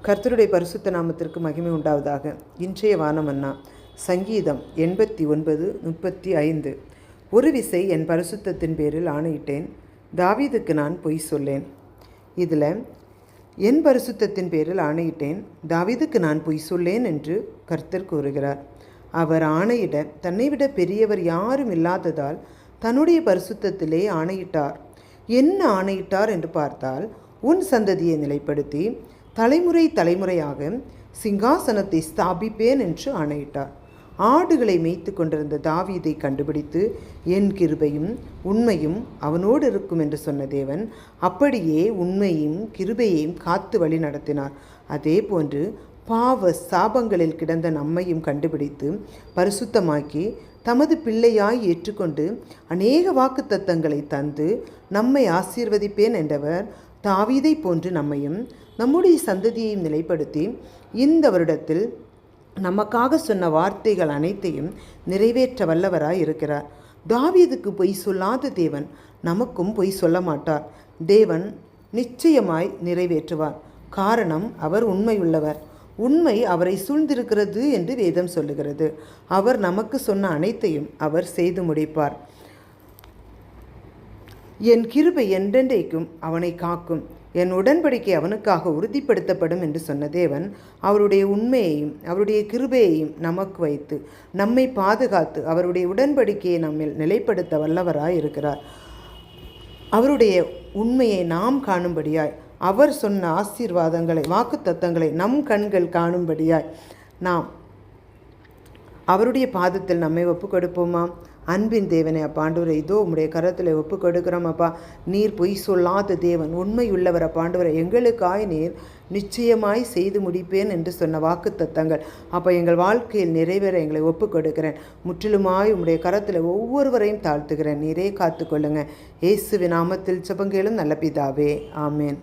கர்த்தருடைய பரிசுத்த நாமத்திற்கு மகிமை உண்டாவதாக. இன்றைய வானமன்னா சங்கீதம் 89:35. ஒரு விசை என் பரிசுத்தத்தின் பேரில் ஆணையிட்டேன், தாவீதுக்கு நான் பொய் சொல்லேன். இதில் என் பரிசுத்தத்தின் பேரில் ஆணையிட்டேன், தாவீதுக்கு நான் பொய் சொல்லேன் என்று கர்த்தர் கூறுகிறார். அவர் ஆணையிட தன்னை விட பெரியவர் யாரும் இல்லாததால் தன்னுடைய பரிசுத்தத்திலே ஆணையிட்டார். என்ன ஆணையிட்டார் என்று பார்த்தால், உன் சந்ததியை நிலைப்படுத்தி தலைமுறை தலைமுறையாக சிங்காசனத்தை ஸ்தாபிப்பேன் என்று ஆணையிட்டார். ஆடுகளை மேய்த்து கொண்டிருந்த தாவீதை கண்டுபிடித்து என் கிருபையும் உண்மையும் அவனோடு இருக்கும் என்று சொன்ன தேவன் அப்படியே உண்மையும் கிருபையையும் காத்து வழி நடத்தினார். அதே போன்று பாவ சாபங்களில் கிடந்த நம்மையும் கண்டுபிடித்து பரிசுத்தமாக்கி தமது பிள்ளையாய் ஏற்றுக்கொண்டு அநேக வாக்குத்தத்தங்களை தந்து நம்மை ஆசீர்வதிப்பேன் என்றவர் தாவீதை போன்று நம்மையும் நம்முடைய சந்ததியையும் நிலைப்படுத்தி இந்த வருடத்தில் நமக்காக சொன்ன வார்த்தைகள் அனைத்தையும் நிறைவேற்ற வல்லவராய் இருக்கிறார். தாவீதுக்கு பொய் சொல்லாத தேவன் நமக்கும் பொய் சொல்ல மாட்டார். தேவன் நிச்சயமாய் நிறைவேற்றுவார். காரணம், அவர் உண்மையுள்ளவர். உண்மை அவரை சூழ்ந்திருக்கிறது என்று வேதம் சொல்லுகிறது. அவர் நமக்கு சொன்ன அனைத்தையும் அவர் செய்து முடிப்பார். என் கிருபை என்றென்றைக்கும் அவனை காக்கும், என் உடன்படிக்கை அவனுக்காக உறுதிப்படுத்தப்படும் என்று சொன்ன தேவன் அவருடைய உண்மையையும் அவருடைய கிருபையையும் நமக்கு வைத்து நம்மை பாதுகாத்து அவருடைய உடன்படிக்கையை நம்மில் நிலைப்படுத்த வல்லவராய் இருக்கிறார். அவருடைய உண்மையை நாம் காணும்படியாய், அவர் சொன்ன ஆசீர்வாதங்களை வாக்குத்தத்தங்களை நம் கண்கள் காணும்படியாய் நாம் அவருடைய பாதத்தில் நம்மை ஒப்பு கொடுப்போமா? அன்பின் தேவனே, அப்பா ஆண்டவரை, இதோ உம்முடைய கரத்தில் ஒப்பு கொடுக்கிறோம் அப்பா. நீர் பொய் சொல்லாத தேவன், உண்மையுள்ளவர் அப்பா ஆண்டவரை. எங்களுக்காய் நீர் நிச்சயமாய் செய்து முடிப்பேன் என்று சொன்ன வாக்குத்தத்தங்கள் அப்போ எங்கள் வாழ்க்கையில் நிறைவேற எங்களை ஒப்பு கொடுக்கிறேன். முற்றிலுமாய் உம்முடைய கரத்தில் ஒவ்வொருவரையும் தாழ்த்துகிறேன். நீரே காத்துக்கொள்ளுங்க. இயேசுவின் நாமத்தில் ஜெபங்களும் நல்ல பிதாவே, ஆமேன்.